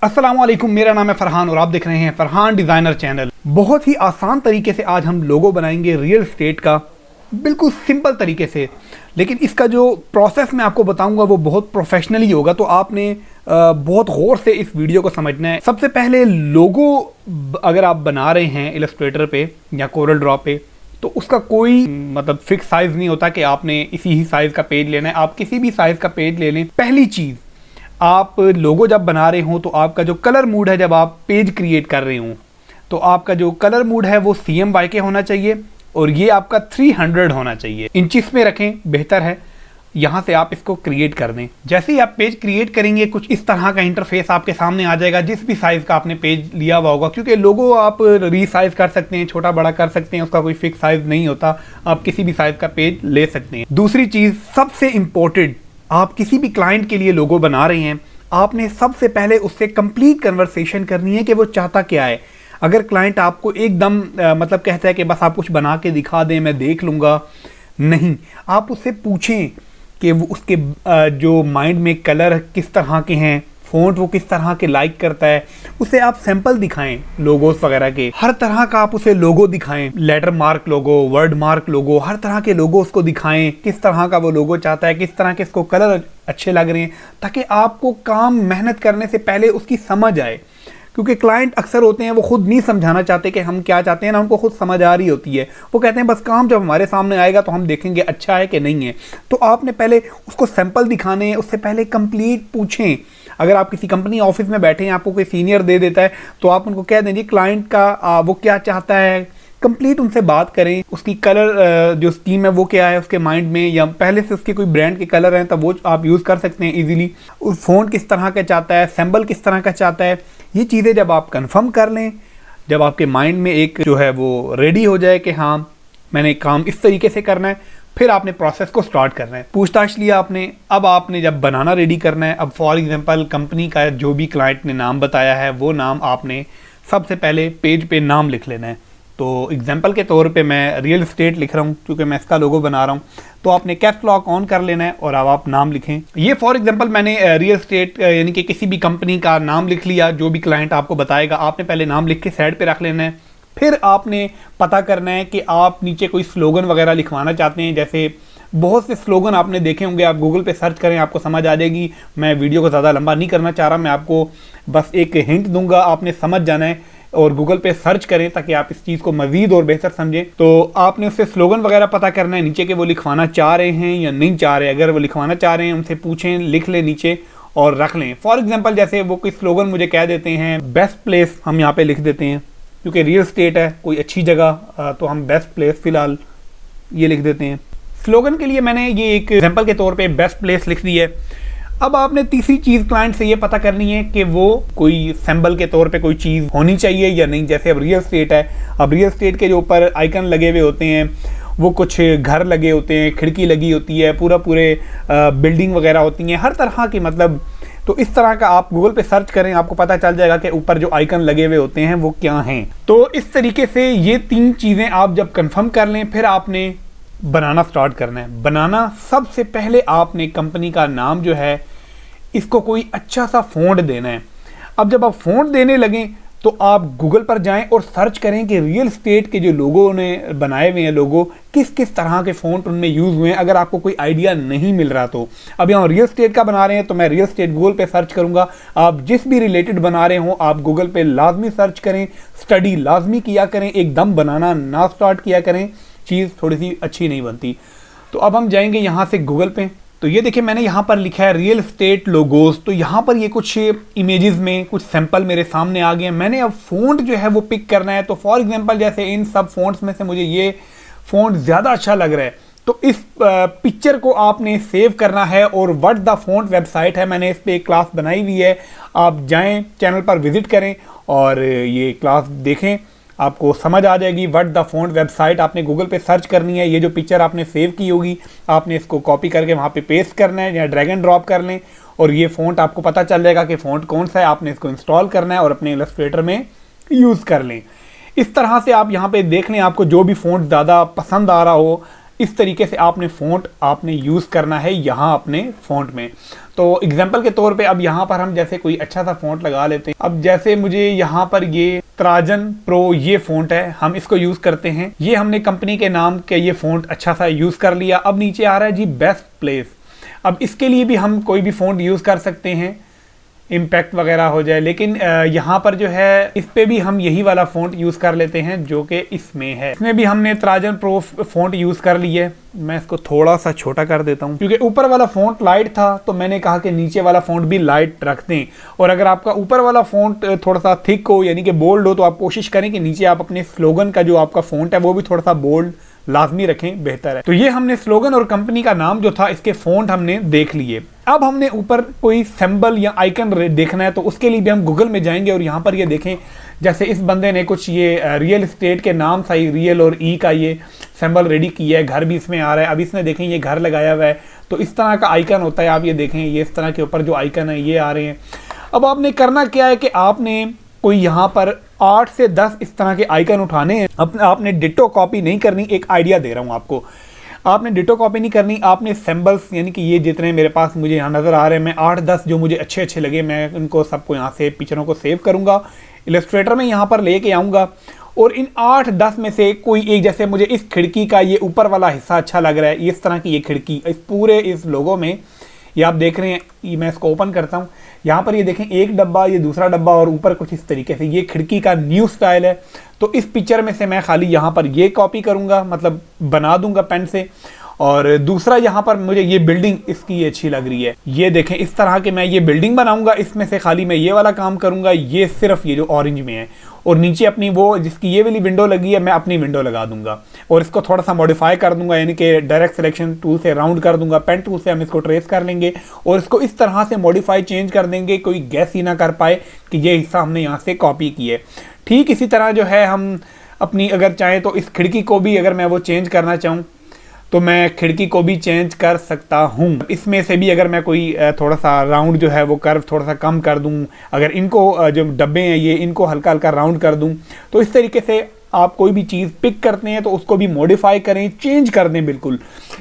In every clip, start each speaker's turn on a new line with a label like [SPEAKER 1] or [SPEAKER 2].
[SPEAKER 1] अस्सलाम वालेकुम, मेरा नाम है फरहान और आप देख रहे हैं फरहान डिज़ाइनर चैनल। बहुत ही आसान तरीके से आज हम लोगो बनाएंगे रियल एस्टेट का, बिल्कुल सिंपल तरीके से। लेकिन इसका जो प्रोसेस मैं आपको बताऊंगा वो बहुत प्रोफेशनली होगा, तो आपने बहुत गौर से इस वीडियो को समझना है। सबसे पहले लोगो अगर आप बना रहे हैं इलस्ट्रेटर पे या कोरल ड्रॉ पे, तो उसका कोई मतलब फिक्स साइज़ नहीं होता कि आपने इसी ही साइज़ का पेज लेना है। आप किसी भी साइज़ का पेज ले लें। पहली चीज़, आप लोगो जब बना रहे हो तो आपका जो कलर मूड है, जब आप पेज क्रिएट कर रहे हो तो आपका जो कलर मूड है वो CMYK होना चाहिए और ये आपका 300 होना चाहिए। इंचिस में रखें, बेहतर है। यहाँ से आप इसको क्रिएट कर दें। जैसे ही आप पेज क्रिएट करेंगे कुछ इस तरह का इंटरफेस आपके सामने आ जाएगा, जिस भी साइज़ का आपने पेज लिया हुआ होगा। क्योंकि लोगो आप रीसाइज कर सकते हैं, छोटा बड़ा कर सकते हैं, उसका कोई फिक्स साइज़ नहीं होता। आप किसी भी साइज़ का पेज ले सकते हैं। दूसरी चीज़ सबसे इम्पोर्टेंट, आप किसी भी क्लाइंट के लिए लोगो बना रहे हैं, आपने सबसे पहले उससे कंप्लीट कन्वर्सेशन करनी है कि वो चाहता क्या है। अगर क्लाइंट आपको एकदम मतलब कहता है कि बस आप कुछ बना के दिखा दें, मैं देख लूँगा, नहीं, आप उससे पूछें कि वो उसके जो माइंड में कलर किस तरह के हैं, फ़ॉन्ट वो किस तरह के लाइक करता है। उसे आप सैंपल दिखाएं लोगोस वगैरह के, हर तरह का आप उसे लोगो दिखाएं, लेटर मार्क लोगो, वर्ड मार्क लोगो, हर तरह के लोगो उसको दिखाएं। किस तरह का वो लोगो चाहता है, किस तरह के इसको कलर अच्छे लग रहे हैं, ताकि आपको काम मेहनत करने से पहले उसकी समझ आए। क्योंकि क्लाइंट अक्सर होते हैं वो खुद नहीं समझाना चाहते कि हम क्या चाहते हैं ना, उनको खुद समझ आ रही होती है। वो कहते हैं बस काम जब हमारे सामने आएगा तो हम देखेंगे अच्छा है कि नहीं है। तो आपने पहले उसको सैंपल दिखाने हैं, उससे पहले कंप्लीट पूछें। अगर आप किसी कंपनी ऑफिस में बैठे हैं, आपको कोई सीनियर दे देता है, तो आप उनको कह दें क्लाइंट का वो क्या चाहता है, कंप्लीट उनसे बात करें। उसकी कलर जो स्कीम है वो क्या है उसके माइंड में, या पहले से उसके कोई ब्रांड के कलर हैं तब वो आप यूज़ कर सकते हैं इजीली। उस फ़ॉन्ट किस तरह का चाहता है, सिंबल किस तरह का चाहता है, ये चीज़ें जब आप कंफर्म कर लें, जब आपके माइंड में एक जो है वो रेडी हो जाए कि हाँ मैंने काम इस तरीके से करना है, फिर आपने प्रोसेस को स्टार्ट करना है। पूछताछ लिया आपने, अब आपने जब बनाना रेडी करना है। अब फॉर एग्जांपल कंपनी का जो भी क्लाइंट ने नाम बताया है वो नाम आपने सबसे पहले पेज पे नाम लिख लेना है। तो एग्जांपल के तौर पे मैं रियल एस्टेट लिख रहा हूँ क्योंकि मैं इसका लोगो बना रहा हूँ। तो आपने कैप्स लॉक ऑन कर लेना है और अब आप नाम लिखें। ये फॉर एग्जांपल मैंने रियल एस्टेट यानी कि किसी भी कंपनी का नाम लिख लिया, जो भी क्लाइंट आपको बताएगा आपने पहले नाम लिख के साइड पे रख लेना है। फिर आपने पता करना है कि आप नीचे कोई स्लोगन वगैरह लिखवाना चाहते हैं। जैसे बहुत से स्लोगन आपने देखे होंगे, आप गूगल पे सर्च करें आपको समझ आ जाएगी। मैं वीडियो को ज़्यादा लंबा नहीं करना चाह रहा, मैं आपको बस एक हिंट दूंगा, आपने समझ जाना है और गूगल पे सर्च करें ताकि आप इस चीज़ को मज़ीद और बेहतर समझें। तो आपने उससे स्लोगन वगैरह पता करना है नीचे के वो लिखवाना चाह रहे हैं या नहीं चाह रहे। अगर वो लिखवाना चाह रहे हैं उनसे पूछें, लिख लें नीचे और रख लें। फॉर एग्जाम्पल जैसे वो कोई स्लोगन मुझे कह देते हैं बेस्ट प्लेस, हम यहाँ पे लिख देते हैं क्योंकि रियल एस्टेट है, कोई अच्छी जगह, तो हम बेस्ट प्लेस फिलहाल ये लिख देते हैं। स्लोगन के लिए मैंने ये एक एग्जाम्पल के तौर पे बेस्ट प्लेस लिख दी है। अब आपने तीसरी चीज़ क्लाइंट से ये पता करनी है कि वो कोई सिंबल के तौर पे कोई चीज़ होनी चाहिए या नहीं। जैसे अब रियल एस्टेट है, अब रियल एस्टेट के जो ऊपर आइकन लगे हुए होते हैं वो कुछ घर लगे होते हैं, खिड़की लगी होती है, पूरे बिल्डिंग वगैरह होती हैं, हर तरह की मतलब। तो इस तरह का आप गूगल पे सर्च करें, आपको पता चल जाएगा कि ऊपर जो आइकन लगे हुए होते हैं वो क्या हैं। तो इस तरीके से ये 3 चीज़ें आप जब कंफर्म कर लें, फिर आपने बनाना स्टार्ट करना है। बनाना सबसे पहले आपने कंपनी का नाम जो है इसको कोई अच्छा सा फ़ॉन्ट देना है। अब जब आप फ़ॉन्ट देने लगें तो आप गूगल पर जाएं और सर्च करें कि रियल एस्टेट के जो लोगों ने बनाए हुए हैं लोगो, किस किस तरह के फ़ॉन्ट उनमें यूज़ हुए हैं। अगर आपको कोई आइडिया नहीं मिल रहा तो अब यहाँ रियल एस्टेट का बना रहे हैं तो मैं रियल एस्टेट गूगल पे सर्च करूँगा। आप जिस भी रिलेटेड बना रहे हो आप गूगल पे लाजमी सर्च करें, स्टडी लाजमी किया करें, एकदम बनाना ना स्टार्ट किया करें, चीज़ थोड़ी सी अच्छी नहीं बनती। तो अब हम जाएंगे यहाँ से गूगल पे। तो ये देखिए मैंने यहाँ पर लिखा है रियल एस्टेट लोगोस। तो यहाँ पर ये कुछ इमेजेस में कुछ सैंपल मेरे सामने आ गए हैं। मैंने अब फ़ॉन्ट जो है वो पिक करना है। तो फॉर एग्जांपल जैसे इन सब फ़ॉन्ट्स में से मुझे ये फ़ॉन्ट ज़्यादा अच्छा लग रहा है, तो इस पिक्चर को आपने सेव करना है और व्हाट द फ़ॉन्ट वेबसाइट है, मैंने इस पर एक क्लास बनाई हुई है। आप जाएँ, चैनल पर विज़िट करें और ये क्लास देखें, आपको समझ आ जाएगी। व्हाट द फ़ॉन्ट वेबसाइट आपने गूगल पे सर्च करनी है। ये जो पिक्चर आपने सेव की होगी आपने इसको कॉपी करके वहाँ पे पेस्ट करना है या ड्रैग एंड ड्रॉप कर लें और ये फ़ॉन्ट आपको पता चल जाएगा कि फ़ॉन्ट कौन सा है। आपने इसको इंस्टॉल करना है और अपने इलस्ट्रेटर में यूज़ कर लें। इस तरह से आप यहाँ पे देख लें, आपको जो भी फ़ॉन्ट ज़्यादा पसंद आ रहा हो इस तरीके से आपने फ़ॉन्ट आपने यूज़ करना है यहाँ अपने फ़ॉन्ट में। तो एग्जांपल के तौर पे अब यहाँ पर हम जैसे कोई अच्छा सा फ़ॉन्ट लगा लेते हैं। अब जैसे मुझे यहाँ पर ये त्राजन प्रो ये फ़ॉन्ट है, हम इसको यूज़ करते हैं। ये हमने कंपनी के नाम के ये फ़ॉन्ट अच्छा सा यूज़ कर लिया। अब नीचे आ रहा है जी बेस्ट प्लेस। अब इसके लिए भी हम कोई भी फ़ॉन्ट यूज़ कर सकते हैं, इम्पैक्ट वगैरह हो जाए, लेकिन यहाँ पर जो है इस पे भी हम यही वाला फ़ॉन्ट यूज़ कर लेते हैं जो कि इसमें है। इसमें भी हमने त्राजन प्रो फ़ॉन्ट यूज़ कर ली है। मैं इसको थोड़ा सा छोटा कर देता हूँ क्योंकि ऊपर वाला फ़ॉन्ट लाइट था, तो मैंने कहा कि नीचे वाला फ़ॉन्ट भी लाइट रख दें। और अगर आपका ऊपर वाला फ़ॉन्ट थोड़ा सा थिक हो यानी कि बोल्ड हो, तो आप कोशिश करें कि नीचे आप अपने स्लोगन का जो आपका फ़ॉन्ट है वो भी थोड़ा सा बोल्ड लाजमी रखें, बेहतर है। तो ये हमने स्लोगन और कंपनी का नाम जो था इसके फ़ॉन्ट हमने देख लिए। अब हमने ऊपर कोई सिंबल या आइकन देखना है, तो उसके लिए भी हम गूगल में जाएंगे और यहाँ पर ये देखें, जैसे इस बंदे ने कुछ ये रियल एस्टेट के नाम सा ही रियल और ई का ये सिंबल रेडी किया है। घर भी इसमें आ रहा है। अब इसने देखें ये घर लगाया हुआ है, तो इस तरह का आइकन होता है। आप ये देखें, ये इस तरह के ऊपर जो आइकन है ये आ रहे हैं। अब आपने करना क्या है कि आपने कोई यहाँ पर 8 से 10 इस तरह के आइकन उठाने हैं। आपने डिटो कॉपी नहीं करनी, एक आइडिया दे रहा हूँ आपको। आपने डिटो कॉपी नहीं करनी, आपने सिंबल्स यानी कि ये जितने मेरे पास मुझे यहाँ नज़र आ रहे हैं, मैं 8-10 जो मुझे अच्छे लगे मैं उनको सबको यहाँ से पिक्चरों को सेव करूँगा, इलस्ट्रेटर में यहाँ पर लेके आऊँगा और इन 8-10 में से कोई एक, जैसे मुझे इस खिड़की का ये ऊपर वाला हिस्सा अच्छा लग रहा है, इस तरह की ये खिड़की इस पूरे इस लोगो में ये आप देख रहे हैं। ये मैं इसको ओपन करता हूँ, यहाँ पर ये देखें एक डब्बा, ये दूसरा डब्बा और ऊपर कुछ इस तरीके से ये खिड़की का न्यू स्टाइल है। तो इस पिक्चर में से मैं खाली यहाँ पर ये कॉपी करूँगा, मतलब बना दूंगा पेन से। और दूसरा यहाँ पर मुझे ये बिल्डिंग इसकी अच्छी लग रही है, ये देखें इस तरह के मैं ये बिल्डिंग बनाऊंगा। इसमें से खाली मैं ये वाला काम करूँगा, ये सिर्फ ये जो ऑरेंज में है। और नीचे अपनी वो जिसकी ये वाली विंडो लगी है मैं अपनी विंडो लगा दूंगा और इसको थोड़ा सा मॉडिफाई कर दूंगा, यानी कि डायरेक्ट सिलेक्शन टूल से राउंड कर दूंगा। पेन टूल से हम इसको ट्रेस कर लेंगे और इसको इस तरह से मॉडिफाई चेंज कर देंगे कोई गैस ही ना कर पाए कि ये हिस्सा हमने यहाँ से कॉपी किया है। ठीक इसी तरह जो है हम अपनी अगर चाहें तो इस खिड़की को भी अगर मैं वो चेंज करना चाहूँ तो मैं खिड़की को भी चेंज कर सकता हूँ। इसमें से भी अगर मैं कोई थोड़ा सा राउंड जो है वो कर्व थोड़ा सा कम कर दूँ, अगर इनको जो डब्बे हैं ये इनको हल्का हल्का राउंड कर दूँ, तो इस तरीके से आप कोई भी चीज़ पिक करते हैं तो उसको भी मॉडिफाई करें, चेंज कर दें बिल्कुल।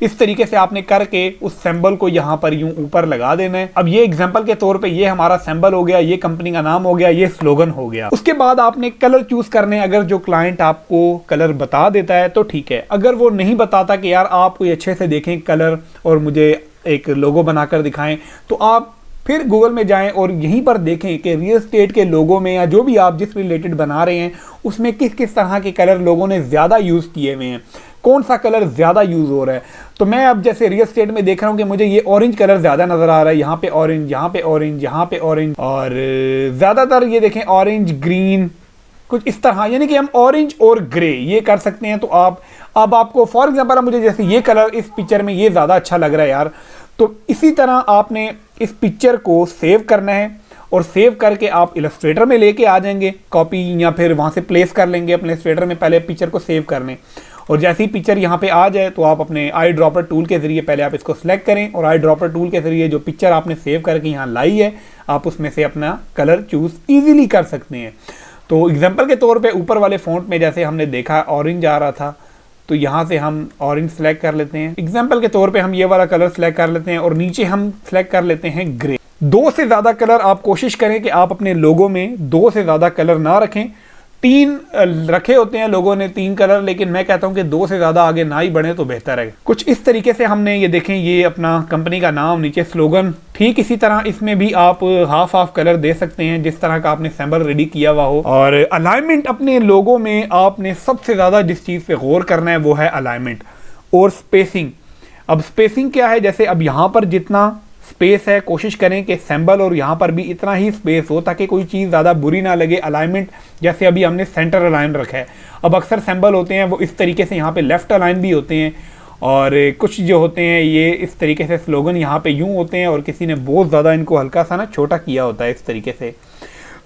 [SPEAKER 1] इस तरीके से आपने करके उस सिंबल को यहाँ पर यूं ऊपर लगा देना है। अब ये एग्जांपल के तौर पे ये हमारा सिंबल हो गया, ये कंपनी का नाम हो गया, ये स्लोगन हो गया। उसके बाद आपने कलर चूज करने। अगर जो क्लाइंट आपको कलर बता देता है तो ठीक है, अगर वो नहीं बताता कि यार आप कोई अच्छे से देखें कलर और मुझे एक लोगो बनाकर दिखाएं, तो आप फिर गूगल में जाएं और यहीं पर देखें कि रियल एस्टेट के लोगों में या जो भी आप जिस रिलेटेड बना रहे हैं उसमें किस किस तरह के कलर लोगों ने ज़्यादा यूज़ किए हुए हैं, कौन सा कलर ज़्यादा यूज़ हो रहा है। तो मैं अब जैसे रियल एस्टेट में देख रहा हूँ कि मुझे ये ऑरेंज कलर ज़्यादा नज़र आ रहा है, यहाँ पे ऑरेंज, यहाँ पे ऑरेंज, यहाँ पे ऑरेंज, और ज़्यादातर ये देखें ऑरेंज ग्रीन कुछ इस तरह, यानी कि हम ऑरेंज और ग्रे ये कर सकते हैं। तो आप अब आपको फॉर एग्जांपल मुझे जैसे ये कलर इस पिक्चर में ये ज़्यादा अच्छा लग रहा है यार, तो इसी तरह आपने इस पिक्चर को सेव करना है और सेव करके आप इलस्ट्रेटर में लेके आ जाएंगे कॉपी, या फिर वहाँ से प्लेस कर लेंगे अपने इलस्ट्रेटर में। पहले पिक्चर को सेव कर लें और जैसे ही पिक्चर यहाँ पे आ जाए तो आप अपने आई ड्रॉपर टूल के ज़रिए पहले आप इसको सिलेक्ट करें और आई ड्रॉपर टूल के ज़रिए जो पिक्चर आपने सेव करके यहाँ लाई है आप उसमें से अपना कलर चूज़ ईजिली कर सकते हैं। तो एग्जाम्पल के तौर पे ऊपर वाले फ़ॉन्ट में जैसे हमने देखा ऑरेंज आ रहा था, तो यहाँ से हम ऑरेंज सेलेक्ट कर लेते हैं। एग्जाम्पल के तौर पे हम ये वाला कलर सेलेक्ट कर लेते हैं और नीचे हम सेलेक्ट कर लेते हैं ग्रे। 2 से ज़्यादा कलर आप कोशिश करें कि आप अपने लोगो में 2 से ज़्यादा कलर ना रखें। 3 रखे होते हैं लोगों ने 3 कलर, लेकिन मैं कहता हूं कि 2 से ज़्यादा आगे ना ही बढ़े तो बेहतर है। कुछ इस तरीके से हमने ये देखें, ये अपना कंपनी का नाम, नीचे स्लोगन। ठीक इसी तरह इसमें भी आप हाफ कलर दे सकते हैं जिस तरह का आपने सिंबल रेडी किया हुआ हो। और अलाइनमेंट अपने लोगों में आपने सबसे ज़्यादा जिस चीज़ पे गौर करना है वो है अलाइनमेंट और स्पेसिंग। अब स्पेसिंग क्या है, जैसे अब यहाँ पर जितना स्पेस है कोशिश करें कि सिंबल और यहाँ पर भी इतना ही स्पेस हो ताकि कोई चीज़ ज़्यादा बुरी ना लगे। अलाइनमेंट जैसे अभी हमने सेंटर अलाइन रखा है, अब अक्सर सिंबल होते हैं वो इस तरीके से यहाँ पे लेफ्ट अलाइन भी होते हैं और कुछ जो होते हैं ये इस तरीके से स्लोगन यहाँ पे यूँ होते हैं और किसी ने बहुत ज़्यादा इनको हल्का सा ना छोटा किया होता है इस तरीके से।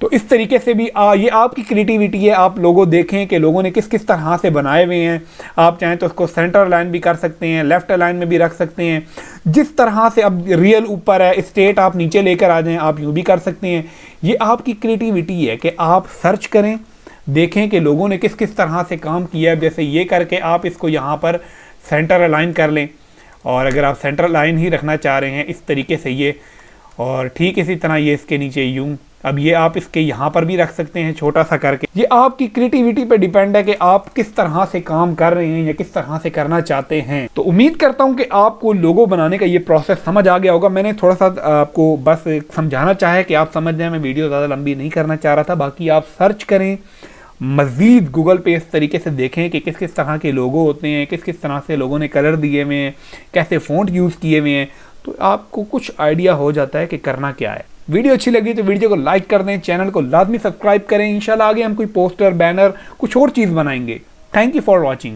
[SPEAKER 1] तो इस तरीके से भी ये आपकी क्रिएटिविटी है, आप लोगों देखें कि लोगों ने किस किस तरह से बनाए हुए हैं। आप चाहें तो उसको सेंटर लाइन भी कर सकते हैं, लेफ्ट लाइन में भी रख सकते हैं, जिस तरह से अब रियल ऊपर है, स्टेट आप नीचे लेकर आ जाएं, आप यूँ भी कर सकते हैं। ये आपकी क्रिएटिविटी है कि आप सर्च करें, देखें कि लोगों ने किस किस तरह से काम किया है। जैसे ये करके आप इसको यहाँ पर सेंटर अलाइन कर लें। और अगर आप सेंटर अलाइन ही रखना चाह रहे हैं इस तरीके से ये, और ठीक इसी तरह ये इसके नीचे यूं। अब ये आप इसके यहाँ पर भी रख सकते हैं छोटा सा करके। ये आपकी क्रिएटिविटी पे डिपेंड है कि आप किस तरह से काम कर रहे हैं या किस तरह से करना चाहते हैं। तो उम्मीद करता हूँ कि आपको लोगो बनाने का ये प्रोसेस समझ आ गया होगा। मैंने थोड़ा सा आपको बस समझाना चाहा कि आप समझ जाएं, मैं वीडियो ज़्यादा लंबी नहीं करना चाह रहा था। बाकी आप सर्च करें, मज़ीद गूगल पे इस तरीके से देखें कि किस किस तरह के लोगो होते हैं, किस किस तरह से लोगों ने कलर दिए हुए हैं, कैसे फ़ॉन्ट यूज़ किए हुए हैं, तो आपको कुछ आइडिया हो जाता है कि करना क्या है। वीडियो अच्छी लगी तो वीडियो को लाइक कर दें, चैनल को लाजमी सब्सक्राइब करें। इंशाल्लाह आगे हम कोई पोस्टर, बैनर, कुछ और चीज़ बनाएंगे। Thank you for watching.